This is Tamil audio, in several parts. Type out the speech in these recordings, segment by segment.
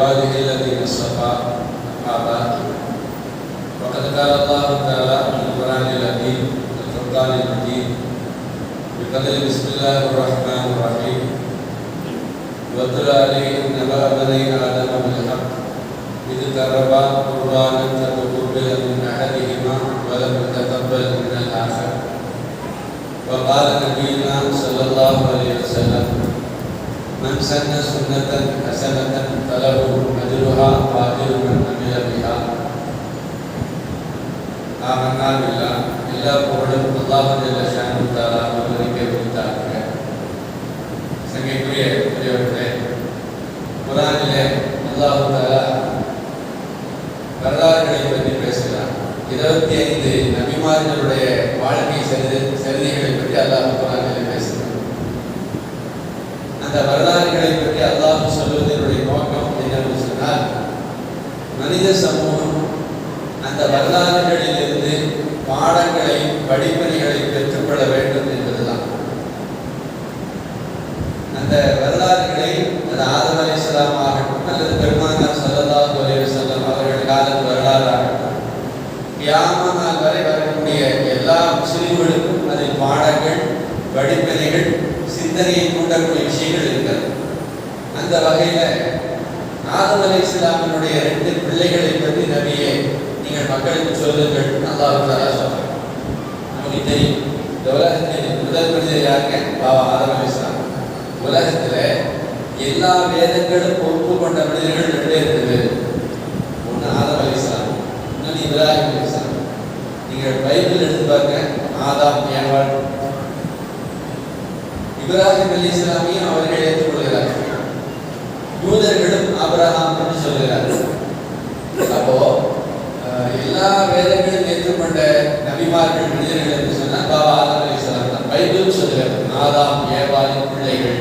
عباده الذين اصطفى أما بعد وقد قال الله تعالى في القرآن العظيم والفرقان المجيد بقدر بسم الله الرحمن الرحيم واتل عليهم نبأ بني آدم بالحق إذ قربا قربانا فتقبل من أحدهما ولم يتقبل من الآخر وقال نبينا صلى الله عليه وسلم من سن سنة حسنة فله أجرها وأجر من عمل بها آمنا بالله إلا புகழும் அல்லாஹ் ஜல்ல ஷானஹு தஆலா அவர்களுக்கே உரித்தாகுக. சங்கைக்குரிய பெரியவர்களே, குர்ஆனிலே அல்லாஹ் தஆலா வரலாறுகளை பற்றி பேசுகிறார். 25 நபிமார்களுடைய வாழ்க்கை சரிதைகளை பற்றி அல்லாஹ் குர்ஆனிலே பேசுகிறார். அந்த வரலாறுகளை பற்றி அல்லாஹ் சொல்வதனுடைய நோக்கம் என்னவென்று சொன்னால், மனித சமூகம் அந்த வரலாறுகளிலிருந்து பாடங்களை படிப்பினைகளை பெற்றுக்கொள்ள வேண்டும் என்பதுதான். அந்த வரலாறுகளை அது ஆதம் அலைஹிஸ்ஸலாம் ஆகட்டும் அல்லது பெருமானார் ஸல்லல்லாஹு அலைஹி வஸல்லம் அவர்கள் காலத்து வரலாறு ஆகட்டும், கியாம நாள் வரை வரக்கூடிய எல்லா முஸ்லிம்களுக்கும் அதில் பாடங்கள் படிப்பினைகள் சிந்தனையை தூண்டக்கூடிய விஷயங்கள் இருக்கிறது. அந்த வகையில் ஆதம் அலைஹிஸ்ஸலாமினுடைய 2 பிள்ளைகளை பற்றி நபியே நீங்கள் மக்களுக்கு சொல்லுங்கள் அல்லாஹ் தஆலா சொல்றார். நமக்கு தெரியும், இந்த உலகத்தில் முதல் மனிதர் யாருங்க? பாபா ஆதம் அலைஹிஸ்ஸலாம். உலகத்தில் எல்லா வேதங்களும் ஒப்புக்கொண்ட மனிதர்கள் 2 பேர். ஒன்று ஆதம் அலைஹிஸ்ஸலாம், இன்னொன்று இப்ராஹிம் அலைஹிஸ்ஸலாம். நீங்கள் பைபிள் எடுத்து பாருங்க, ஆதாம் ஏவாள். இப்ராஹிம் அலைஹிஸ்ஸலாமையும் அவர்கள் ஏற்றுக்கொள்கிறார்கள். யூதர்களும் ஆபிரகாம் என்று சொல்கிறார்கள். அப்போ எல்லா வேதங்களும் ஏற்றுக்கொண்ட நபிமார்கள் மனிதர்கள் என்று சொன்னால் பாபா ஆதம் அலைஹிஸ்ஸலாம் தான். பைபிள் சொல்கிறது ஆதாம் ஏவாளின் பிள்ளைகள்.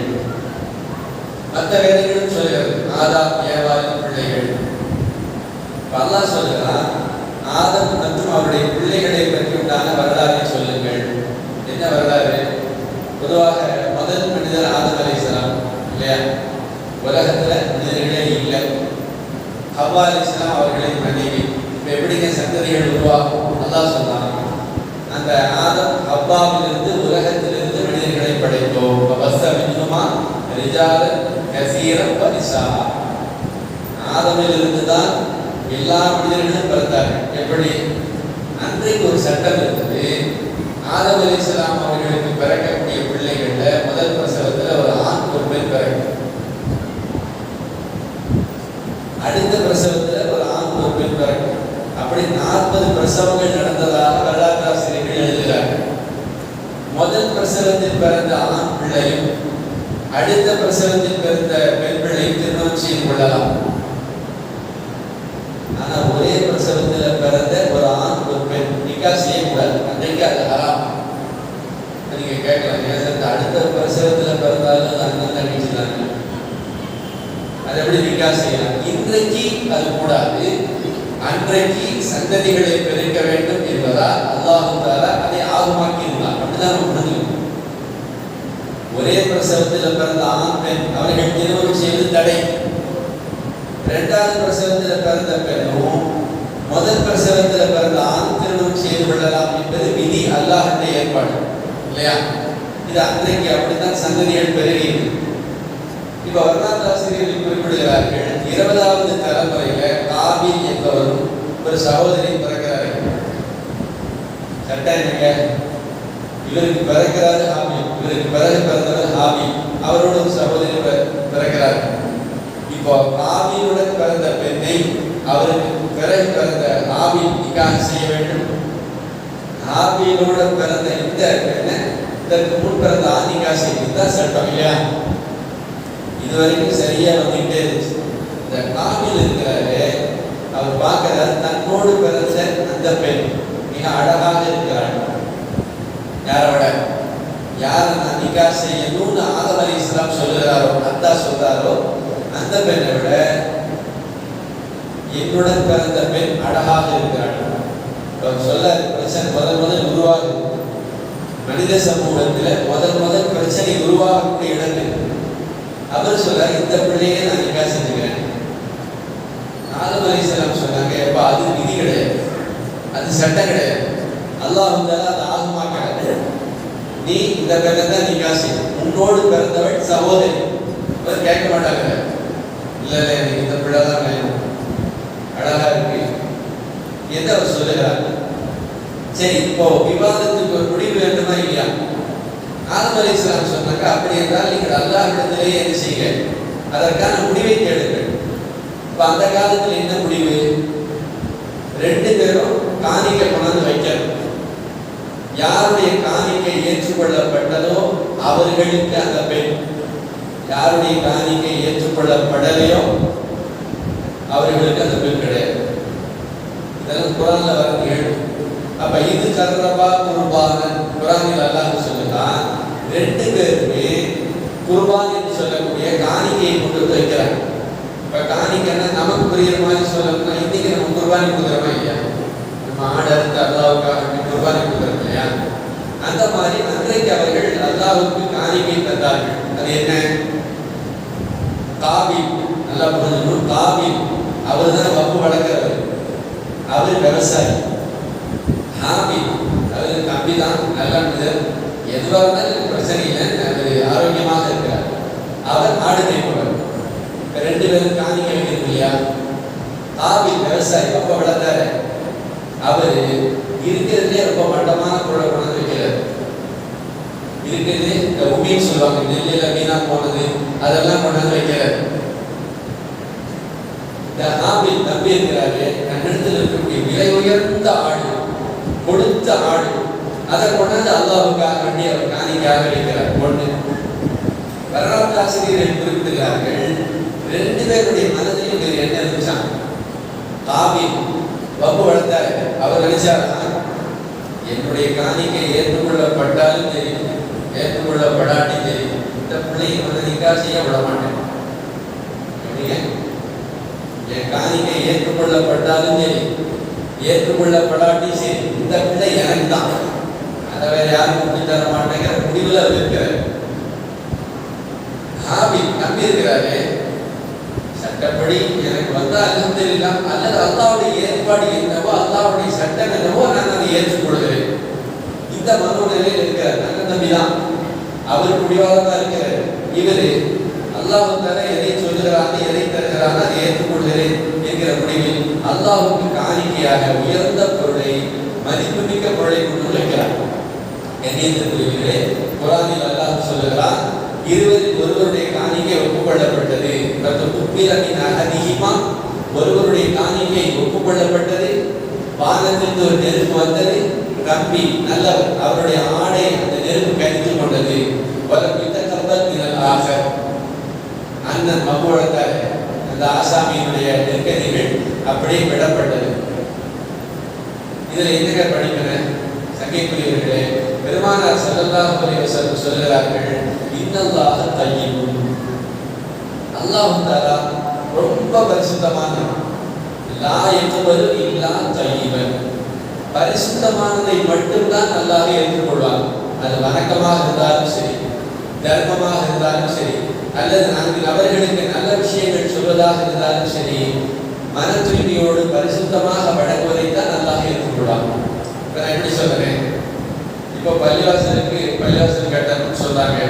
மற்ற வேதங்களும் சொல்கிறது ஆதாம் ஏவாளின் பிள்ளைகள். அல்லாஹ் சொல்கிறான், ஆதம் மற்றும் அவருடைய பிள்ளைகளை பற்றி உண்டான வரலாறை சொல்லுங்கள். என்ன வரலாறு? பொதுவாக முதல் மனிதர் ஆதம் அலைஹிஸ்ஸலாம் இல்லையா? உலகத்தில் மனிதர்களே இல்லை. ஹவ்வா அலைஹிஸ்ஸலாம் அவர்களின் மனைவி. இப்போ எப்படிங்க சந்ததிகள் உருவாகும்? அல்லாஹ் சொன்னாங்க, அந்த ஆதம் ஹவ்வாவிலிருந்து உலகத்திலிருந்து மனிதர்களை படைத்தோம். ஆதமிலிருந்து தான் எல்லா மனிதர்களும் பிறந்தார்கள். எப்படி? அன்றைக்கு ஒரு சட்டம் இருந்தது. ஆதம் அலைஹிஸ்ஸலாம் அவர்களுக்கு பிறக்கக்கூடிய பிள்ளைகள்ல முதல் பிரசவத்தில் ஒரு ஆண் ஒரு பெண் பிறக்கும். அடுத்த பிரசவத்தில் ஒரு ஆண் ஒரு பெண் பிறக்கும். அப்படி 40 பிரசவங்கள் நடந்ததாக வரலாற்று ஆசிரியர்கள் எழுதுகிறார்கள். முதல் பிரசவத்தில் பிறந்த ஆண் பிள்ளையும் அடுத்த பிரசவத்தில் பிறந்த பெண் பிள்ளையும் திருமணம் செய்து கொள்ளலாம். ஆனால் ஒரே பிரசவத்தில் பிறந்த ஒரு ஆண் ஒரு பெண் நிக்கா செய்யக்கூடாது. அன்றைக்கு அது ஹராம். நீங்க கேட்கலாம், அடுத்த பிரசவத்தில் பிறந்தாலும் அண்ணன் தங்கச்சிதான், அது எப்படி நிக்கா செய்யலாம்? இன்றைக்கு அது கூடாது. அன்றைக்கு சந்ததிகளை பெருக்க வேண்டும் என்பதால் அல்லாஹ் தஆலா அதை ஆகுமாக்கி இருந்தார். அப்படிதான் நம்ம புரிஞ்சுக்கணும். ஒரே பிரசவத்தில் பிறந்த ஆண் பெண் அவர்கள் திருமணம் செய்வது தடை. 2வது பிரசவத்தில் பிறந்த பெண்ணும் முதல் பிரசவத்தில் பிறந்த ஆண் திருமணம் செய்து கொள்ளலாம் என்பது விதி, அல்லாஹ்வுடைய ஏற்பாடு இல்லையா? இது அன்றைக்கு அப்படித்தான் சந்ததிகள் பெருகியது. இப்ப வரலாற்று ஆசிரியர்கள் குறிப்பிடுகிறார்கள், 20வது தலைமுறையில காபில் என்பவரும் ஒரு சகோதரி பிறக்கிறார்கள். சட்டம் என்னங்க? இவருக்கு பிறக்கிறாரு ஹாபில், இவருக்கு பிறகு பிறந்தவர் ஹாபில், அவரோட ஒரு சகோதரி பிறக்கிறார்கள். இப்போ காபிலுடன் பிறந்த பெண்ணை அவருக்கு பிறகு பிறந்த ஹாபில் நிக்காஹ் செய்ய வேண்டும். ஹாபிலுடன் பிறந்த இந்த பெண்ணை இதற்கு முன் பிறந்த ஆண் நிக்காஹ் செய்யறதுதான் சட்டம் இல்லையா? இதுவரைக்கும் சரியா வந்துகிட்டே இருந்துச்சு. இந்த காபில் இருக்கிறாரு, அவர் பார்க்கிறார், தன்னோடு பிறந்த அந்த பெண் மிக அழகாக இருக்கிறார். யாரோட? யாரை நான் நிக்கா செய்யணும்னு ஆதம் அலைஹிஸ்ஸலாம் சொல்லுகிறாரோ, அல்லாஹ் சொல்றாரோ, அந்த பெண்ணை விட என்னுடன் பிறந்த பெண் அழகாக இருக்கிறார். சொல்ல பிரச்சனை முதல் உருவாகுது. மனித சமூகத்தில் முதல் பிரச்சனை உருவாகக்கூடிய இடங்கள். அவர் சொல்ல, இந்த பிள்ளையே நான் நிக்கா செஞ்சுக்கிறேன். ஆதம் அலைஹிஸ்ஸலாம் சொன்னாங்க, எப்ப அது விதி கிடையாது, அது சட்டம் கிடையாது. அல்லாஹ் வந்தாலும் அதை ஆகமாக்க, நீ இந்த பெண்ணை தான் நீ காசு, உன்னோடு பிறந்தவள் சகோதரி. அவர் கேட்க மாட்டாங்க, இல்லை இல்லை எனக்கு இந்த பிள்ளை தான் வேணும், அழகா இருக்கு என்று அவர் சொல்லுகிறார். சரி, இப்போ விவாதத்துக்கு ஒரு முடிவு வேண்டுமா இல்லையா? ஆதம் அலைஹிஸ்ஸலாம் சொன்னாங்க, அப்படி என்றால் நீங்கள் அல்லாஹ்விடத்திலேயே என்ன செய்ய, அதற்கான முடிவை தேடுங்கள். இப்ப அந்த காலத்தில் என்ன முடிவு? 2 பேரும் காணிக்கை கொண்டாந்து வைக்கணும். யாருடைய காணிக்கை ஏற்றுக்கொள்ளப்பட்டதோ அவர்களுக்கு அந்த பெண், யாருடைய காணிக்கை ஏற்றுக்கொள்ளப்படலையோ அவர்களுக்கு அந்த பெண் கிடையாது. இதெல்லாம் குரான்ல வர நிகழ்வு. அப்ப இது கர்ரபா குர்பான குரானில் அல்லாஹ் சொல்லுதான், 2 பேருமே குர்பான் என்று சொல்லக்கூடிய காணிக்கையை கொண்டு வைக்கிறாங்க. இப்ப காணிக்கைன்னா நமக்கு புரியுற மாதிரி சொல்லணும்னா, இன்னைக்கு நம்ம குர்பானி கொடுக்குறோமா இல்லையா? நம்ம ஆடு அறுத்து அல்லாஹ்வுக்காக குர்பானி கொடுக்குறோம் இல்லையா? அந்த மாதிரி அன்றைக்கு அவர்கள் அல்லாஹ்வுக்கு காணிக்கை தந்தார்கள். அது என்ன? காபில், நல்லா புரிஞ்சுக்கணும். காபில் அவர் தான் வப்பு வளர்க்கிறவர், அவர் விவசாயி. ஹாபில் அவர் தம்பி தான், நல்ல மனிதர், எதுவாக இருந்தாலும் பிரச்சனை இல்லை, அவர் ஆரோக்கியமாக இருக்கிறார், அவர் ஆடு மேய்ப்பவர். 2 பேரும் காணிக்கை வைக்கிறது இல்லையா? காபில் விவசாயி, வப்ப வளர்த்தாரு, அவர் இருக்கிறதுலே ரொம்ப மட்டமான பொருளை கொண்டு வைக்கிறார். இருக்கிறது இந்த உமின்னு சொல்லுவாங்க, நெல்லில் வீணா போனது அதெல்லாம் கொண்டாந்து வைக்கிறார். இந்த ஹாபில் தம்பி இருக்கிறாரு, தன்னிடத்தில் இருக்கக்கூடிய விலை உயர்ந்த ஆடு, கொடுத்த ஆடு, அதை கொண்டாந்து அல்லாஹ்வுக்காக வேண்டி அவர் காணிக்கையாக வைக்கிறார். ஒன்று, வரலாற்று ஆசிரியர்கள் குறிப்பிடுகிறார்கள், 2 பேருடைய மனதிலும் வேறு என்ன இருந்துச்சான்? காபில் வப்பு வளர்த்தாரு, அவர் நினைச்சாரா, என்னுடைய காணிக்கை ஏற்றுக்கொள்ளப்பட்டாலும் தெரியும், ஏற்றுக்கொள்ளப்படாட்டி தெரியும், இந்த பிள்ளையை வந்து நிக்கா செய்ய விட மாட்டேன். என் காணிக்கை ஏற்றுக்கொள்ளப்பட்டாலும் சரி, ஏற்றுக்கொள்ளப்படாட்டி சரி, இந்த பிள்ளை எனக்கு தான், அதை வேற யாரும் கூட்டி தர மாட்டேங்கிற முடிவில் அவர் இருக்கிறார். ஹாபில் நம்பி இருக்கிறாரு, சட்டப்படி எனக்கு வந்தா அல்ஹம்துலில்லாஹ், அல்லது அல்லாஹ்வுடைய ஏற்பாடு என்னவோ, அல்லாஹ்வுடைய சட்டம் என்னவோ, நான் அதை ஏற்றுக்கொள்கிறேன். இந்த மனோநிலையில் இருக்கிறார். நல்ல நம்பி தான், அவர் பிடிவாதமா இருக்கிறார். இவர் அல்லாஹ் தர எதை சொல்லுகிறாங்க, எதை தருகிறாங்க, அதை ஏற்றுக்கொள்கிறேன் என்கிற முடிவில் அல்லாஹ்வுக்கு காணிக்கையாக உயர்ந்த பொருளை, மதிப்புமிக்க பொருளை கொண்டு வைக்கிறார். கண்ணியத்திற்குரியவர்களே, குர்ஆனில் அல்லாஹ் சொல்லுகிறார், இருவரில் ஒருவருடைய காணிக்கை ஒப்புக்கொள்ளப்பட்டது. ஒருவருடைய காணிக்கை ஒப்புக்கொள்ளப்பட்டது, வானத்திற்கு ஒரு நெருப்பு வந்தது, தம்பி நல்லவர், அவருடைய ஆடை அந்த நெருப்பு கடித்து கொண்டது. அண்ணன் மகுவளத்தார், அந்த ஆசாமியினுடைய நெருக்கடிகள் அப்படியே விடப்பட்டது. இதுல என்ன படிக்கிறேன் சங்கைக்குரியவர்களே, பெருமானார் ஸல்லல்லாஹு அலைஹி வஸல்லம் சொல்கிறார்கள், இன்னல்லாஹ தய்யிபுன், அல்லாஹ் தஆலா ரொம்ப பரிசுத்தமானவன். லா யக்பலு இல்லா தய்யிபன், பரிசுத்தமானதை மட்டும்தான் அல்லாஹ் ஏற்றுக்கொள்வான். அது வணக்கமாக இருந்தாலும் சரி, தர்மமாக இருந்தாலும் சரி, அல்லது 4 நபர்களுக்கு நல்ல விஷயங்கள் சொல்வதாக இருந்தாலும் சரி, மன தூய்மையோடு பரிசுத்தமாக வழங்குவதைத்தான் அல்லாஹ் ஏற்றுக்கொள்வான். இப்போ நான் எப்படி சொல்றேன், இப்போ பள்ளிவாசல் கட்டணும்னு சொல்றாங்க,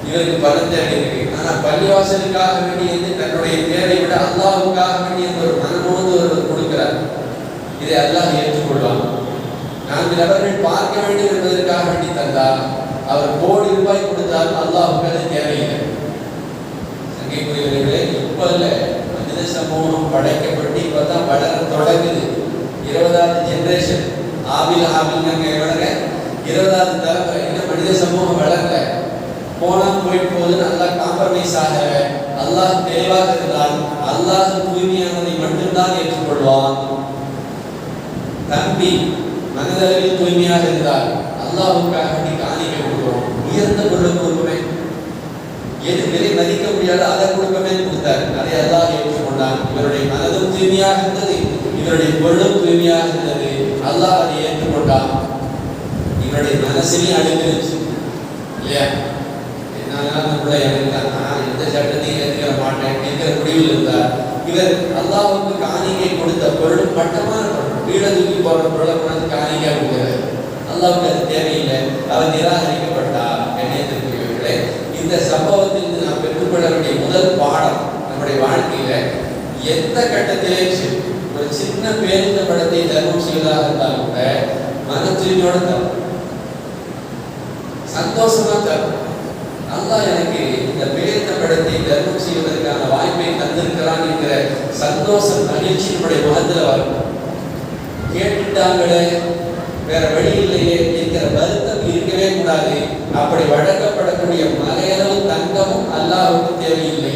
இவருக்கு பணம் தேவை இருக்கு, ஆனா பள்ளிவாசலுக்காக வேண்டியது தன்னுடைய தேவை விட அல்லாஹ்வுக்காக வேண்டியது ஒரு மனமோடு ஒருவர் கொடுக்கிறார், இதை அல்லாஹ் ஏற்றுக்கொள்வான். 4 நபர்கள் பார்க்க வேண்டும் என்பதற்காக வேண்டி தந்தால், அவர் கோடி ரூபாய் கொடுத்தாலும் அல்லாஹ்வுக்கு அது தேவையில்லை. சங்கைக்குரியவர்களே, இப்ப இல்ல, மனித சமூகம் படைக்கப்பட்டு இப்பதான் வளர தொடங்குது. 20வது ஜெனரேஷன், ஆபில் நாங்க வளர 20வது தலைமுறை, இன்னும் மனித சமூகம் வளரல. போனா போயிட்டு போகுதுன்னு அல்லாஹ் காம்ப்ரமைஸ் ஆகல. அல்லாஹ் தெளிவாக இருந்தால் அல்லாஹ் தூய்மையானதை மட்டும்தான் ஏற்றுக்கொள்வான். தம்பி மனதளவில் தூய்மையாக இருந்தால் அல்லாஹ்வுக்காக வேண்டி காணிக்கை கொடுக்கிறோம். உயர்ந்த பொருளை கொடுக்கவே, எது விலை மதிக்க முடியாத அதை கொடுக்கவே கொடுத்தார், அதை அல்லாஹ் ஏற்றுக்கொண்டான். இவருடைய மனதும் தூய்மையாக இருந்தது, இவருடைய பொருளும் தூய்மையாக இருந்தது, அல்லாஹ் அதை ஏற்றுக்கொண்டான். இவருடைய மனசிலையும் அழுந்துருச்சு இல்லையா, என்னால அந்த பிள்ளை எனக்கு நான் எந்த சட்டத்தையும் ஏற்றுக்க மாட்டேன் என்கிற முடிவில் இருந்தார். இவர் அல்லாஹ்வுக்கு காணிக்கை கொடுத்த பொருள் மட்டமான பொருள், வீட தூக்கி போற பொருளை கொண்டு காணிக்கை கொடுக்கிறார். அல்லாஹ்வுக்கு அது தேவையில்லை, அவர் நிராகரிக்கப்பட்டார். கண்ணியத்திற்குரியவர்களே, இந்த சம்பவத்தில் நாம் பெற்றுக்கொள்ள வேண்டிய முதல் பாடம், நம்முடைய வாழ்க்கையில எந்த கட்டத்திலேயும் சரி, ஒரு சின்ன பேருந்து படத்தை தர்மம் செய்வதாக இருந்தாலும் கூட மன தூய்மையோட தரும், சந்தோஷமா தரும். அல்லாஹ் எனக்கு இந்த பேருந்து படத்தை தர்மம் செய்வதற்கான வாய்ப்பை தந்திருக்கிறான் என்கிற சந்தோஷம், மகிழ்ச்சி நம்முடைய முகத்தில் வரும். கேட்டுட்டாங்களே, வேற வழி இல்லையே என்கிற வருத்தம் இருக்கவே கூடாது. அப்படி வழங்கப்படக்கூடிய மலையளவு தங்கமும் அல்லாஹ்வுக்கு தேவையில்லை.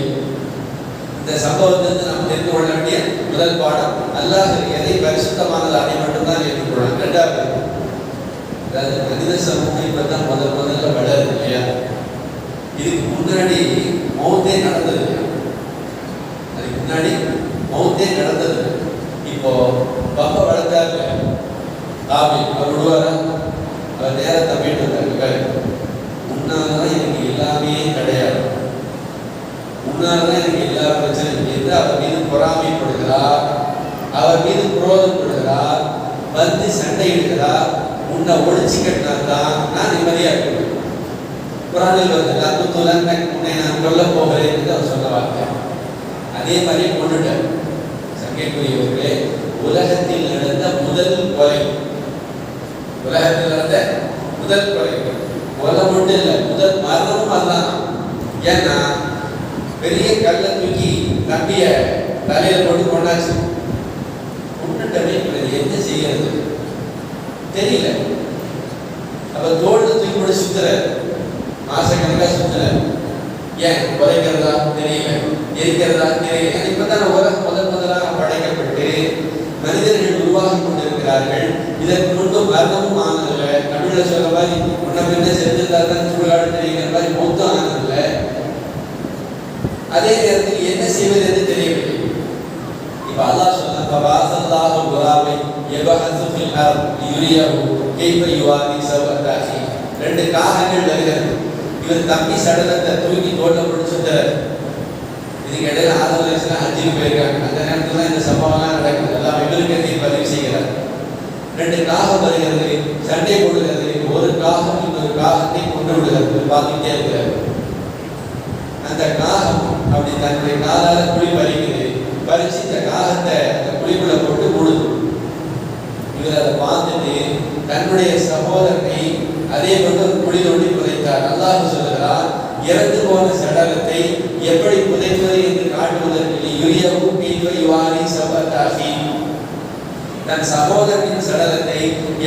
இந்த சம்பவத்திலிருந்து நாம் தெரிந்து கொள்ள வேண்டிய முதல் பாடம், அல்லாஹ் எதை பரிசுத்தமானது அதை மட்டும்தான் ஏற்றுக்கொள்ளலாம். இரண்டாவது, அதாவது மனித சமூகம் இப்பதான் முதல்ல வளருது இல்லையா? இதுக்கு முன்னாடி மௌத்தே நடந்தது இல்லையா? அதுக்கு முன்னாடி மௌத்தே நடந்தது. இப்போ பப்ப வளர்த்தாரு காபி, அவர் விடுவாரா? அவர் நேரத்தை போயிட்டு வந்தாரு. முன்னால்தான் எனக்கு எல்லாமே கிடையாது, முன்னால்தான் எனக்கு எல்லா பிரச்சனையும் என்று அவர் மீது பொறாமைப்படுகிறார், அவர் மீது குரோதப்படுகிறார், வந்து சண்டையிடுகிறார். உன்னை ஒழிச்சு கட்டினால்தான் நான் நிம்மதியா இருக்கிறேன். குரானில் வந்து உன்னை நான் கொல்ல போகிறேன் என்று அவர் சொல்ல வார்த்தை. அதே மாதிரி கொண்டுட்டார். சங்கைக்குரியவர்களே, உலகத்தில் நடந்த முதல் கொலை, உலகத்தில் நடந்த முதல் கொலை, கொலை மட்டும் இல்லை, முதல் மரணமும் அதுதான். ஏன்னா பெரிய கல்லை தூக்கி நம்பிய தலையில போட்டு கொண்டாச்சு. கொண்டுட்டவே என்ன செய்யறது தெரியல. அப்ப தோல்ல தூக்கி போட்டு சுத்துற, மாசக்கணக்கா சுத்துற. ஏன் குறைக்கிறதா தெரியல, எரிக்கிறதா தெரியல. இப்பதான் உலகம் முதலாக படைக்கப்பட்டு மனிதர்கள் உருவாகி கொண்டிருக்கிறார்கள். இதற்கு முன்பு மரணமும் ஆனதில்லை. தமிழ்ல சொல்ற மாதிரி முன்ன பின்ன செஞ்சிருந்தாதான் சூழலாடு தெரிகிற மாதிரி மொத்தம் ஆனதில்லை. அதே நேரத்தில் என்ன செய்வது என்று தெரியவில்லை. இப்ப அல்லாஹ் சொன்னான், ஃபபாஸல்லாஹு குராபை யபஹஸு ஃபில் அர்த் யுரியஹு கைஃப யுவாரி சவஅதாஹி. ரெண்டு காகங்கள் வருகிறது. இவர் தம்பி சடலத்தை தூக்கி தோல்ல போட்டு சுத்துறாரு. இதுக்கு இடையில ஆதம் அலைஹிஸ்ஸலாம் ஹஜ்ஜுக்கு போயிருக்காங்க. அந்த நேரத்துல தான் இந்த சம்பவம்லாம் நடக்குது. எல்லாம் விவரத்தையும் பதிவு செய்கிறார். ரெண்டு காகம் வருகிறது, சண்டை போடுகிறது. ஒரு காகம் இன்னொரு காகத்தை கொண்டு விடுகிறது. பார்த்துட்டே இருக்கிறார். அந்த காகம் அப்படி தன்னுடைய காலால குழி பறிக்குது. பறிச்சு இந்த காகத்தை அந்த குழிக்குள்ள போட்டு மூடுது. இவர் அதை பார்த்துட்டு தன்னுடைய சகோதரனை அதே போன்று ஒரு குழி தோண்டி புதைத்தார். அல்லாஹ் சொல்லுகிறார், இறந்து போன சடலத்தை எப்படி புதைப்பது என்று காட்டுவதற்கு யுரியஹு கைஃப யுவாரி சவஅதாஹி. தன் சகோதரனின் சடலத்தை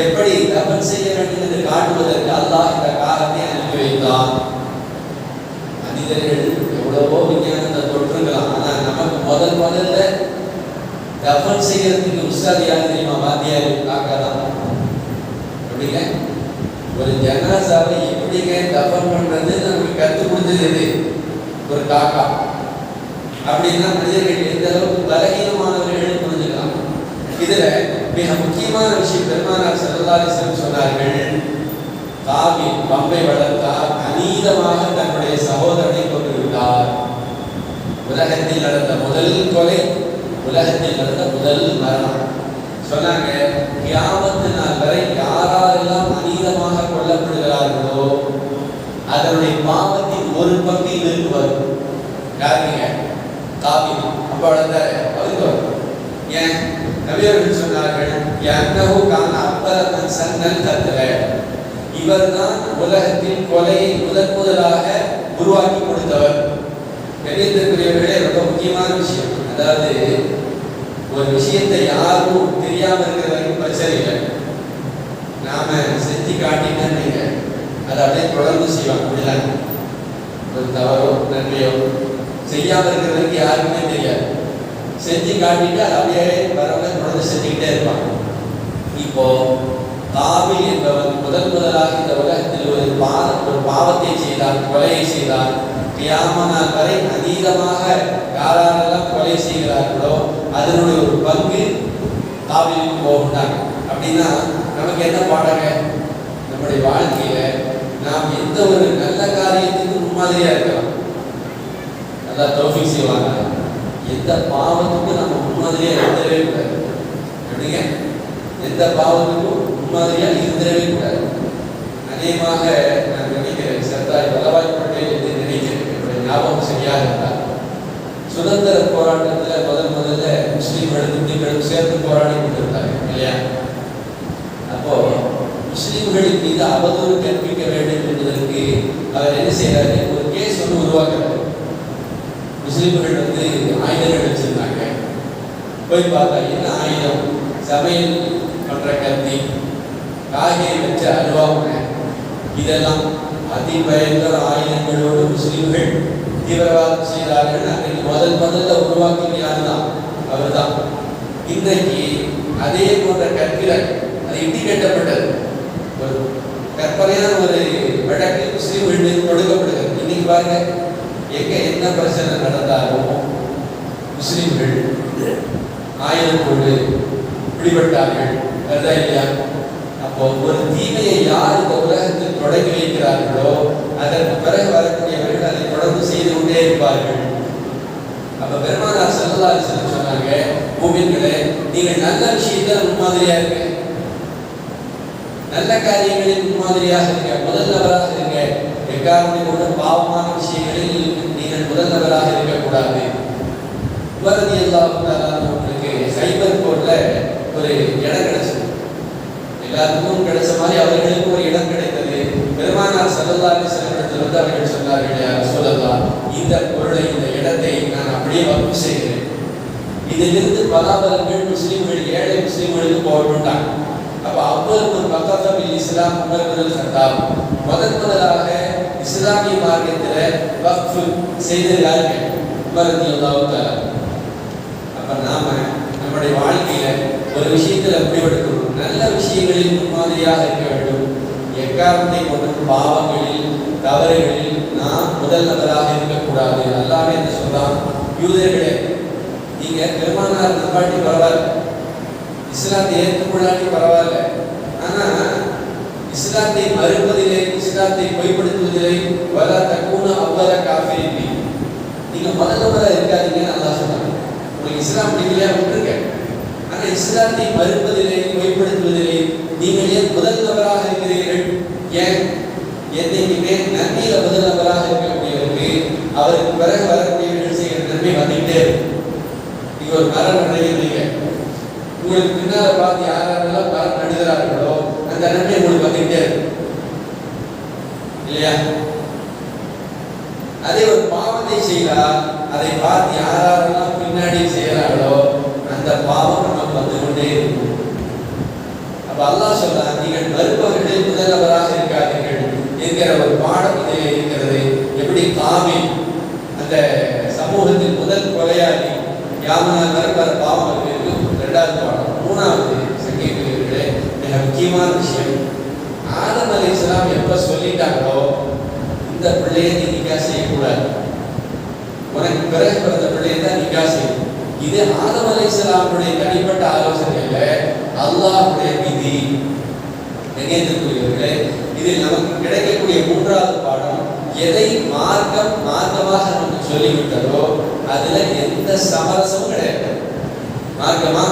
எப்படி தபன் செய்ய வேண்டும் என்று காட்டுவதற்கு அல்லாஹ் இந்த காகத்தை அனுப்பி வைத்தான். மனிதர்கள் எவ்வளவோ விஞ்ஞானத்தை தொற்றுக்கலாம். ஆனா நமக்கு முதல்ல தபன் செய்யறதுக்கு உஸ்தாத் யார் தெரியுமா? வாத்தியார், காக்கா தான். அப்படிங்க ஒரு ஜனாசாவை எப்படிங்க தபன் பண்றது நமக்கு கற்றுக் கொடுத்தது எது? ஒரு காக்கா. அப்படின்னா மனிதர்கள் எந்த அளவுக்கு பலகீனமானவர்கள் புரிஞ்சுக்கலாம். இதுல மிக முக்கியமான விஷயம் பெருமானார் ஸல்லல்லாஹு அலைஹி வஸல்லம் சொன்னார்கள், காபில் பம்பை வளர்த்தார், அநீதமாக தன்னுடைய சகோதரனை கொண்டு விட்டார். உலகத்தில் நடந்த முதல் கொலை, உலகத்தில் நடந்த முதல் மரணம். சொன்னாங்க, கியாமத்து நாள் வரை யாரெல்லாம் அநீதமாக கொல்லப்படுகிறார்களோ அதனுடைய பாவத்தின் ஒரு பங்கு இவருக்கு வரும். யாருங்க? காபில். அப்ப வளர்ந்தாரு, அவருக்கு வரும். ஏன்? நபியர்கள் சொன்னார்கள், யன்னஹு கான அவ்வல மன் சன்னல் கத்ல. இவர்தான் உலகத்தில் கொலையை முதலாக உருவாக்கி கொடுத்தவர். கண்ணியத்திற்குரியவர்களே, ரொம்ப முக்கியமான விஷயம். அதாவது ஒரு விஷயத்தை யாரும் தெரியாம இருக்கிற வரைக்கும் பிரச்சனை இல்லை. நாம செஞ்சு காட்டிட்டேன்னு அதை அப்படியே தொடர்ந்து செய்வாங்க. அப்படிலாம் ஒரு தவறோ நன்மையோ செய்யாம இருக்கிற வரைக்கும் யாருக்குமே தெரியாது. செஞ்சு காட்டிட்டு அதை அப்படியே வரவங்க தொடர்ந்து செஞ்சுக்கிட்டே இருப்பாங்க. இப்போ காபில் என்பவன் முதலாக இந்த உலகத்தில் ஒரு பாவத்தை செய்தார், கொலையை செய்தார். கியாம நாள் வரை அதீதமாக யாரெல்லாம் கொலை செய்கிறார்களோ அதனுடைய ஒரு பங்கு காபிலுக்கு போகுண்டாங்க. அப்படின்னா நமக்கு என்ன பாடங்க? நம்முடைய வாழ்க்கையில நாம் எந்த ஒரு நல்ல காரியத்துக்கு முன்மாதிரியா இருக்கலாம். நல்லா தௌஃபீக் செய்வாங்க. எந்த பாவத்துக்கும் நம்ம முன்மாதிரியா இருந்தவே கூடாது. எப்படிங்க? எந்த பாவத்துக்கும் முன்மாதிரியா இருந்தவே கூடாது. அநேகமாக நான் நினைக்கிறேன், சர்தார் வல்லபாய் பட்டேல் என்று நினைக்கிறேன், என்னுடைய ஞாபகம் சரியாக இருந்தார். சுதந்திர போராட்டத்தில் முதல்ல முஸ்லீம்களும் இந்துக்களும் சேர்ந்து போராடி கொண்டிருந்தாங்க இல்லையா? அப்போ முஸ்லீம்களின் மீது அவதூறு கற்பிக்க வேண்டும் என்பதற்கு அவர் என்ன செய்யறாரு, ஒரு கேஸ் ஒன்று உருவாக்குறாரு. முஸ்லீம்கள் ஆயுதங்கள் வச்சிருந்தாங்க. போய் பார்த்தா என்ன ஆயுதம்? சமையல் பண்ற கத்தி, காய்கறி வச்ச அல்வாவுங்க, இதெல்லாம் அதிபயங்கர ஆயுதங்களோடு முஸ்லீம்கள் தீவிரவாதம் செய்தார்கள். அன்றைக்கு முதல்ல உருவாக்கிய யார் தான்? அவர் தான். இன்றைக்கு அதே போன்ற கற்களை அது இட்டி கட்டப்பட்டது. ஒரு கற்பனையான ஒரு வழக்கு முஸ்லீம்கள் மீது கொடுக்கப்படுகிறது. இன்னைக்கு பாருங்க, எங்க என்ன பிரச்சனை நடந்தாலும் முஸ்லீம்கள் ஆயுதம் கொண்டு பிடிபட்டார்கள், வருதா இல்லையா? அப்போ ஒரு தீமையை யார் இந்த உலகத்தில் தொடங்கி வைக்கிறார்களோ அதற்கு பிறகு வரக்கூடியவர்கள் அதை தொடர்ந்து செய்து கொண்டே இருப்பார்கள். அப்ப பெருமானார் ஸல்லல்லாஹு அலைஹி வஸல்லம் சொன்னாங்க, மூமின்களே, நீங்கள் நல்ல விஷயத்தில் முன்மாதிரியா இருங்க, நல்ல காரியங்களில் முன்மாதிரியாக இருங்க, முதல் நபராக இருங்க. எக்காரணத்தை கொண்டு பாவமான விஷயங்களில் நீங்கள் முதல் நபராக இருக்கக்கூடாது. உமர் ரலியல்லாஹு தஆலா அவர்களுக்கு ஹைபர் போர்ல ஒரு இடம் கிடைச்சது. எல்லாருக்கும் கிடைச்ச மாதிரி அவர்களுக்கு ஒரு இடம் கிடைத்தது. பெருமானார் ஸல்லல்லாஹு அலைஹி வஸல்லம் இடத்தில் அவர்கள் சொன்னார்கள், யா ரசூலல்லாஹ், இந்த பொருளை, இந்த இடத்தை நான் அப்படியே வக்ஃப் செய்கிறேன். இதிலிருந்து பலாபலங்கள் முஸ்லீம்கள், ஏழை முஸ்லீம்களுக்கு போகணும்ட்டாங்க. அப்ப அவ்வளவு பக்கத்தில் இஸ்லாம் உமர் இப்னுல் கத்தாப் முதலாக இஸ்லாமிய மார்க்கத்தில் வக்ஃப் செய்தது யாருங்க? உமர் ரலியல்லாஹு தஆலா. அப்ப நாம நம்முடைய வாழ்க்கையில ஒரு விஷயத்தில் எப்படி எடுக்கணும்? நல்ல விஷயங்களில் முன்மாதிரியாக இருக்க வேண்டும். எக்காரணத்தை கொண்டு பாவங்களில், தவறுகளில் நாம் முதல் நபராக இருக்கக்கூடாது. அல்லாஹ் என்ன சொல்றான்? யூதர்களே, நீங்க பெருமானார் நம்பாட்டி பரவாயில்ல, இஸ்லாத்தை ஏற்றுக்கொள்ளாட்டி பரவாயில்ல, ஆனா இஸ்லாத்தை மறுப்பதிலே, இஸ்லாத்தை பொய்ப்படுத்துவதிலே வல தக்கூன அவ்வள காஃபிரின், நீங்க முதல் நபராக இருக்காதீங்கன்னு அல்லாஹ் சொன்னாங்க. உங்களுக்கு இஸ்லாம் பிடிக்கலையா விட்டுருங்க, ஆனா இஸ்லாத்தை மறுப்பதிலே, பொய்ப்படுத்துவதிலே நீங்கள் ஏன் முதல் நபராக இருக்கிறீர்கள்? ஏன்? என்னைக்குமே நன்மையில முதல் நபராக இருக்கக்கூடியவருக்கு அவருக்கு பிறகு வரக்கூடியவர்கள் செய்கிற நன்மை வந்துகிட்டே இருக்கும். நீங்க ஒரு மரம் நடுகிறீங்க, உங்களுக்கு பின்னால பார்த்து யாரெல்லாம் மரம் நடுகிறார்களோ அந்த நன்மை உங்களுக்கு வந்துகிட்டே இருக்கும் இல்லையா? அதே ஒரு பாவத்தை செய்தால் அதை பார்த்து யாரெல்லாம் பின்னாடி செய்கிறார்களோ அந்த பாவம் நமக்கு வந்து கொண்டே இருக்கும். அப்ப அல்லாஹ் சொல்றான், நீங்கள் மறுப்பவர்களில் முதல் நபராக இருக்காதீர்கள் என்கிற ஒரு பாடம் இதில் இருக்கிறது. எப்படி காபில் அந்த சமூகத்தில் முதல் கொலையாளி யாமனால் மறுப்பார பாவம் இருக்கு. இரண்டாவது பாடம். மூணாவது சங்கீதங்களே மிக முக்கியமான விஷயம், ஆதம் அலைஹிஸ்ஸலாம் எப்ப சொல்லிட்டாங்களோ இந்த பிள்ளையை நீ நிக்கா செய்யக்கூடாது, உனக்கு பிறகு பிறந்த பிள்ளையை தான் நிக்கா செய்யும். இது ஆதம் அலைஹிஸ்ஸலாமுடைய தனிப்பட்ட ஆலோசனை இல்ல, அல்லாஹ்வுடைய விதி. நினைத்துக்குரியவர்களே, இதில் நமக்கு கிடைக்கக்கூடிய மூன்றாவது பாடம், எதை மார்க்கமாக நமக்கு சொல்லிவிட்டதோ அதுல எந்த சமரசமும் கிடையாது. மார்க்கமா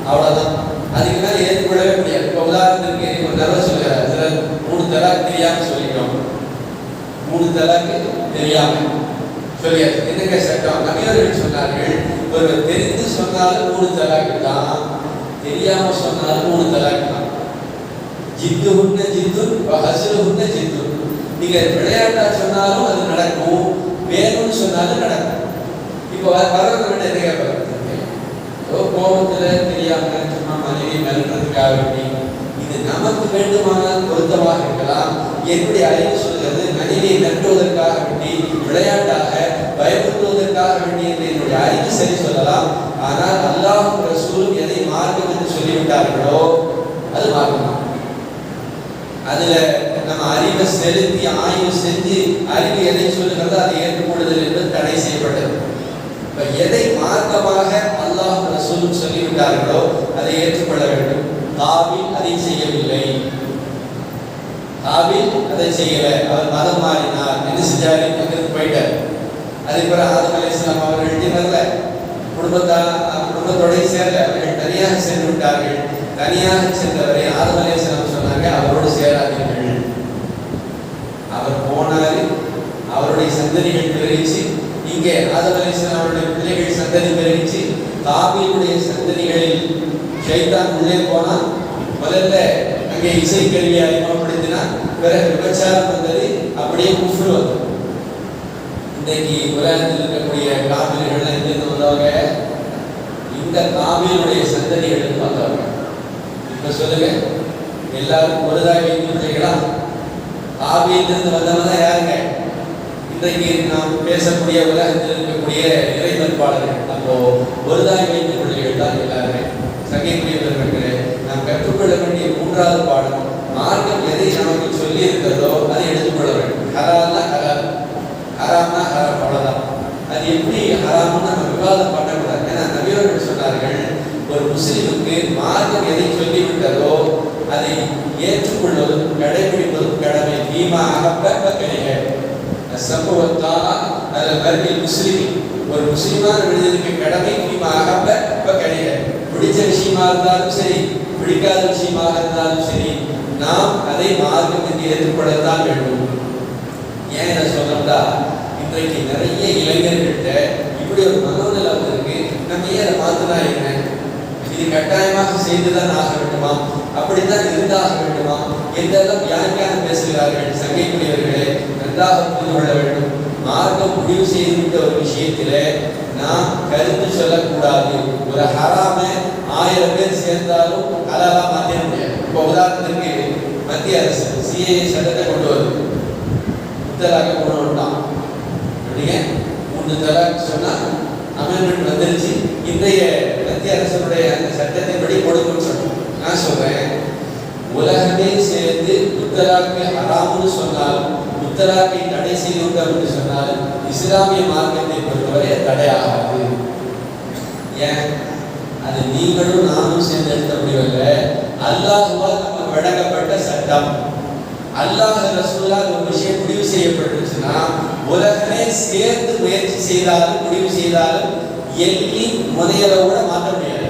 அவ்வளவுதான், அதுக்கு மேல ஏற்றுக்கொள்ளவே முடியாது. இப்ப உதாரணத்துக்கு ஒரு நல்ல சொல்கிறார், சிலர் 3 தலாக் தெரியாம சொல்லிட்டோம், 3 தலாக் தெரியாம சொல்லியாச்சு. என்னங்க சட்டம்? நபியவர்கள் சொன்னார்கள், ஒருவர் தெரிந்து சொன்னாலும் 3 தலாக்கு தான், தெரியாம சொன்னாலும் 3 தலாக்கு தான். ஜித்துஹுன்ன ஜித்துன் வஹஸ்ருஹுன்ன ஜித்துன். நீங்க விளையாட்டா சொன்னாலும் அது நடக்கும், வேணும்னு சொன்னாலும் நடக்கும். இப்போ வரவங்க விட என்ன கேட்பாங்க? கோபத்துல தெரியாம சும்மா மனைவி மிரட்டுறதுக்காக வேண்டி, இது நமக்கு வேண்டுமானால் பொருத்தமாக இருக்கலாம். என்னுடைய அறிவு சொல்கிறது, மனைவியை மிரட்டுவதற்காக வேண்டி, விளையாட்டாக பயமுறுத்துவதற்காக வேண்டி என்று என்னுடைய அறிவு சரி சொல்லலாம். ஆனால் அல்லாஹ் ரசூலும் எதை மார்க்கம் என்று சொல்லிவிட்டார்களோ அது மார்க்கம். அதுல நம்ம அறிவை செலுத்தி ஆய்வு செஞ்சு அறிவு எதை சொல்லுகிறதோ அதை ஏற்றுக்கொள்ளுதல் என்பது தடை செய்யப்பட்டது. இப்ப எதை மார்க்கமாக அல்லாஹ் ரசூலும் சொல்லிவிட்டார்களோ அதை ஏற்றுக்கொள்ள வேண்டும். காபில் அதை செய்யவில்லை, காபில் அதை செய்யல, அவர் மதம் மாறினார், என்ன செஞ்சாரு? அங்கிருந்து போயிட்டார். அதே போல ஆதம் அலைஹிஸ்ஸலாம் அவர்கள் வரல, குடும்பத்தோட சேரல, அவர்கள் தனியாக சென்று விட்டார்கள். தனியாக சென்றவரை ஆதம் அலைஹிஸ்ஸலாம் சொன்னாங்க, அவரோடு சேராதீர்கள். அவர் போனாரு, அவருடைய சந்ததிகள் பெருகிச்சு. இங்கே ஆதம் அலைஹிஸ்ஸலாம் அவருடைய பிள்ளைகள் சந்ததி பெருகிச்சு. காபீலுடைய சந்ததிகளில் ஷைத்தான் உள்ளே போனா. முதல்ல அங்கே இசைக்கருவியை அறிமுகப்படுத்தினார், பிறகு விபச்சாரம் வந்தது, அப்படியே குஃப்ரு வந்தது. இன்றைக்கு உலகத்தில் இருக்கக்கூடிய காபீல்கள் எங்கிருந்து வந்தவங்க? இந்த காபீலுடைய சந்ததிகள் வந்தவங்க. இப்ப சொல்லுங்க, எல்லாரும் ஒருதாய் வைத்து பிள்ளைகளா? காபீலிருந்து வந்தவங்க தான் யாருங்க? இன்றைக்கு நாம் பேசக்கூடிய உலகத்தில் இருக்கக்கூடிய இறைமறுப்பாளர்கள். அப்போ ஒருதாய் வைத்து பிள்ளைகள் தான் எல்லாருமே. சங்கைக்குரியவர்களே, நாம் கற்றுக்கொள்ள வேண்டிய மூன்றாவது பாடம், மார்க்கம் எதை நமக்கு சொல்லி இருக்கிறதோ அதை எடுத்துக்கொள்ள வேண்டும். ஹலால்னா ஹலால், ஹராம்னா ஹராம், அவ்வளவுதான். அது எப்படி ஹராம்னு நம்ம விவாதம் பண்ணக்கூடாது. ஏன்னா நபியவர்கள் சொன்னார்கள், ஒரு முஸ்லிமுக்கு மார்க்கம் எதை சொல்லிவிட்டதோ அதை ஏற்றுக்கொள்வதும் கடைபிடிப்பதும் கடமை. பீமா அகப்ப கிடையாது சம்பவத்தால் அதில் மறுபடியும் முஸ்லிம், ஒரு முஸ்லிமான மனிதனுக்கு கடமை பீமா அகப்ப கிடையாது. பிடிச்ச விஷயமா இருந்தாலும் சரி, பிடிக்காத விஷயமாக இருந்தாலும் சரி, நாம் அதை மார்க்கம் என்று ஏற்றுக்கொள்ளத்தான் வேண்டும். ஏன் இதை சொல்றோம்னா, இன்றைக்கு நிறைய இளைஞர்கள்ட்ட இப்படி ஒரு மனோநிலை இருக்கு. நம்ம ஏன் அதை மாத்தினா என்ன, இது கட்டாயமாக செய்துதான் ஆக வேண்டுமா, அப்படித்தான் இருந்தாக வேண்டுமா என்றெல்லாம் வியாக்கியானம் பேசுகிறார்கள். சங்கைக்குரியவர்களே, நன்றாக புரிந்து கொள்ள வேண்டும். மார்க்கம் முடிவு செய்துவிட்ட ஒரு விஷயத்திலே நாம் கருத்து சொல்லக்கூடாது. ஒரு ஹராம 1000 பேர் சேர்ந்தாலும் ஹலாலா மாற்ற முடியாது. இப்போ உதாரணத்திற்கு மத்திய அரசு சிஏஏ சட்டத்தை கொண்டு வருது, முத்தலாக கொண்டு வந்துட்டான். அப்படிங்க 3 தலாக் சொன்னா அமெண்ட்மெண்ட் வந்துருச்சு. இன்றைய மத்திய அரசுடைய அந்த சட்டத்தின்படி கொடுக்குன்னு சொன்னோம். நான் சொல்றேன், உலகமே சேர்ந்து முத்தலாக்கு ஹராம்னு சொன்னால், முத்தலாக்கை தடை செய்துவிட்டோம் என்று சொன்னால், இஸ்லாமிய மார்க்கத்தை பொறுத்தவரை தடையாகாது. ஏன்? அது நீங்களும் நானும் சேர்ந்து எடுத்த முடியவில்ல, அல்லாஹ்வால் நமக்கு வழங்கப்பட்ட சட்டம். அல்லாஹ் ரசூலால் ஒரு விஷயம் முடிவு செய்யப்பட்டுச்சுன்னா, உலகமே சேர்ந்து முயற்சி செய்தாலும் முடிவு செய்தாலும் எள்ளி முனையளவு கூட மாற்ற முடியாது.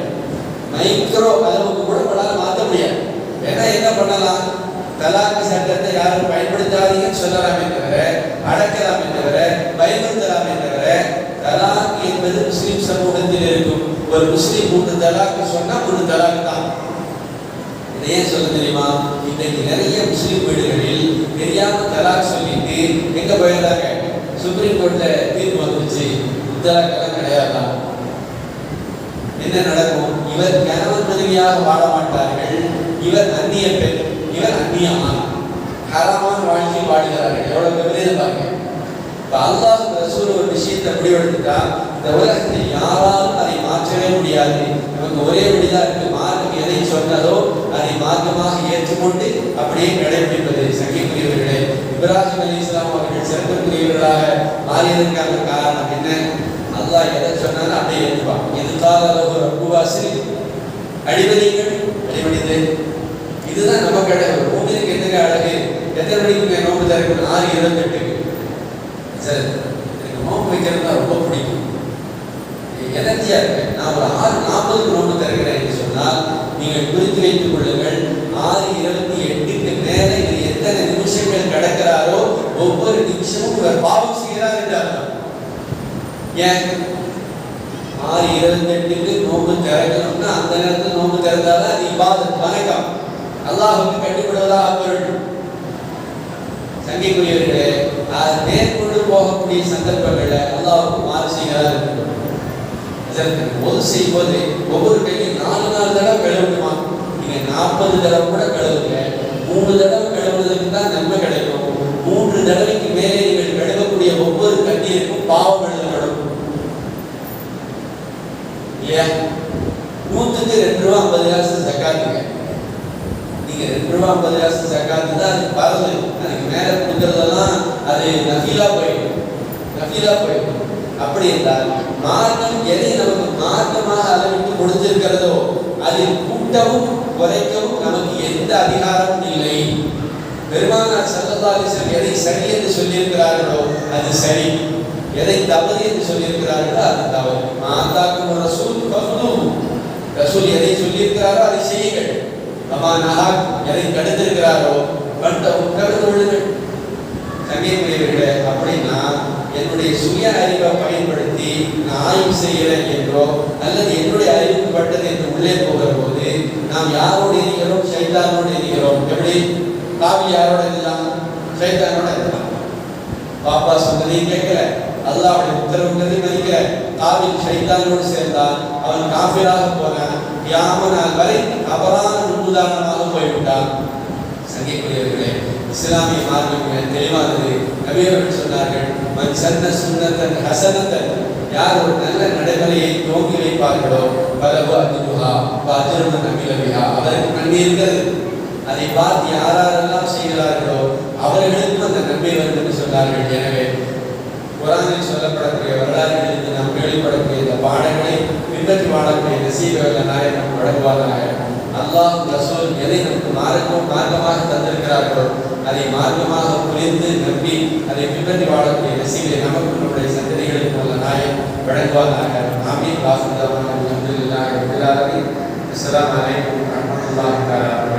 மைக்ரோ அளவுக்கு கூட நம்மளால மாற்ற முடியாது. வேணா என்ன பண்ணலாம், தலாக்கு சட்டத்தை யாரும் பயன்படுத்தாதீங்கன்னு சொல்லலாமே தவிர, அடக்கலாமே தவிர, பயன்படுத்தலாமே தவிர, தலாக் என்பது முஸ்லிம் சமூகத்தில் இருக்கும். ஒரு முஸ்லிம் 3 தலாக்கு சொன்னா 3 தலாக்கு தான். இதையே சொல்ல தெரியுமா, இன்றைக்கு நிறைய முஸ்லிம் வீடுகளில் தெரியாம தலாக் சொல்லிட்டு எங்க போயிடுறாங்க, சுப்ரீம் கோர்ட்ல தீர்ப்பு வந்துருச்சு, தலாக்கெல்லாம் கிடையாதான். என்ன நடக்கும்? இவர் கணவன் மனைவியாக வாழ மாட்டார்கள், இவர் அந்நிய பெண், இவர் அந்நியமான ஹராமான வாழ்க்கை வாழ்கிறார்கள். எவ்வளவு விபரீதம் பாருங்க. இப்ப அல்லாஹ் ரசூல் ஒரு விஷயத்தை முடிவெடுத்துட்டா, இந்த உலகத்தில் யாராலும் அதை மாற்றவே முடியாது. நமக்கு ஒரே வழிதான் இருக்கு, மார்க்கம் எதை சொன்னதோ அதை மார்க்கமாக ஏற்றுக்கொண்டு அப்படியே கடைபிடிப்பது. சங்கைக்குரியவர்களே, இப்ராஹிம் அலைஹிஸ்ஸலாம் அவர்கள் சிறப்புக்குரியவர்களாக மாறியதற்கான காரணம் என்ன? அல்லாஹ் எதை சொன்னாலும் அப்படியே ஏற்றுப்பான். எதுக்காக ரப்புவாசி அடிபதிகள் அடிபடிது. இதுதான் நம்ம கடை. ஒரு மூமினுக்கு என்னங்க அழகு? எத்தனை மணிக்கு நோம்பு திறக்கணும்? 6:28. சார், எனக்கு நோம்பு வைக்கிறது ரொம்ப பிடிக்கும், எனர்ஜியா இருக்கு. நான் ஒரு 6:40 நோம்பு திறக்கிறேன் என்று சொன்னால், நீங்கள் குறித்து வைத்துக் கொள்ளுங்கள், 6:28க்கு மேல இது எத்தனை நிமிஷங்கள் கடக்கிறாரோ ஒவ்வொரு நிமிஷமும் இவர் பாவம் செய்கிறார் என்றார். ஏன் 6:28க்கு நோம்பு திறக்கணும்னா அந்த நேரத்தில் நோம்பு திறந்தாதான் அது இபாதத், வணக்கம், அல்லாஹ்வுக்கு கட்டுப்படுவதாக பொருள். சங்கைக்குரியவர்களே, அது மேற்கொண்டு போகக்கூடிய சந்தர்ப்பங்கள்ல அல்லாஹ்வுக்கு மாறு செய்கிறார். ஒது செய்வது ஒவ்வொரு கையும் 4 தடவை கழுவணுமா? நீங்க 40 தடவை கூட கழுவுங்க. 3 தடவை கழுவுறதுக்கு தான் நன்மை கிடைக்கும். 3 தடவைக்கு மேலே நீங்கள் கழுவக்கூடிய ஒவ்வொரு தண்ணீருக்கும் பாவம் எழுதப்படும். இல்லையா? 100க்கு 2 ரூபா 50 காசு ஜக்காத்துங்க. நீங்க 2 ரூபா 50 காசு ஜக்காத்து தான் அது பரவு. அதுக்கு மேல கொடுக்கறதெல்லாம் அது நஃபீலா போயிடும், நஃபீலா போயிடும். அப்படி என்றால் மார்க்கம் எதை நமக்கு மார்க்கமாக அளவிட்டு கொடுத்திருக்கிறதோ அதில் கூட்டவும் குறைக்கவும் நமக்கு எந்த அதிகாரமும் இல்லை. பெருமானார் ஸல்லல்லாஹு அலைஹி வஸல்லம் எதை சரி என்று சொல்லியிருக்கிறார்களோ அது சரி. எதை தவறு என்று சொல்லியிருக்கிறார்களோ அது தவறு. மாதாக்கும் ரசூல் ஃபஃதுஹு, ரசூல் எதை சொல்லியிருக்கிறாரோ அதை செய்யுங்கள். அம்மா நஹாக் எதை தடுத்திருக்கிறாரோ தடுத்து விடுங்கள். சங்கீதர்களே, அப்படின்னா என்னுடைய சுய அறிவை பயன்படுத்தி நான் ஆய்வு செய்கிறேன் என்றோ அல்லது என்னுடைய அறிவுக்கு பட்டது என்று உள்ளே போகிற போது நாம் யாரோடு இருக்கிறோம்? சைத்தானோடு இருக்கிறோம். எப்படி? காவி யாரோட இருக்கலாம்? சைத்தானோட இருக்கலாம். பாப்பா சொன்னதையும் கேட்கல, அல்லாஹ்வுடைய உத்தரவுகளை மதிக்கல, காவில் சைத்தானோடு சேர்ந்தால் அவன் காஃபிராக போனான். கியாமத் நாள் வரை அபராத உதாரணமாக போய்விட்டான். சங்கீதர்களே, இஸ்லாமிய மார்க்கம் தெளிவானது. நபி அவர்கள் சொன்னார்கள், மன் சன்ன சுன்னத்தன் ஹஸனத்தன், யார் ஒரு நல்ல நடைமுறையை துவங்கி வைப்பார்களோ பலவு அஜ்ருஹா வ அஜ்ரு மன் அமில பிஹா, அவருக்கு நன்மை இருக்கிறது. அதை பார்த்து யாரெல்லாம் செய்கிறார்களோ அவர்களுக்கும் அந்த நன்மை வரும் என்று சொன்னார்கள். எனவே குர்ஆனில் சொல்லப்படக்கூடிய வரலாறுகளிலிருந்து நாம் கேள்விப்படக்கூடிய இந்த பாடங்களை பின்பற்றி வாழக்கூடிய நசீபுகளை நாயகம் வழங்குவாராக. அல்லாஹ் ரசூல் எதை நமக்கு மார்க்கமாக தந்திருக்கிறார்களோ அதை மார்க்கமாக புரிந்து நம்பி அதை பின்பற்றி வாழக்கூடிய நசீபை நமக்கு நம்முடைய சந்ததிகளுக்கு உள்ள நாயகம் வழங்குவாராக. ஆமீன். வாசுதேவன் அல்ஹம்துலில்லாஹி ரப்பில் ஆலமீன். அஸ்ஸலாமு அலைக்கும் வரஹ்மத்துல்லாஹி வபரகாத்துஹு.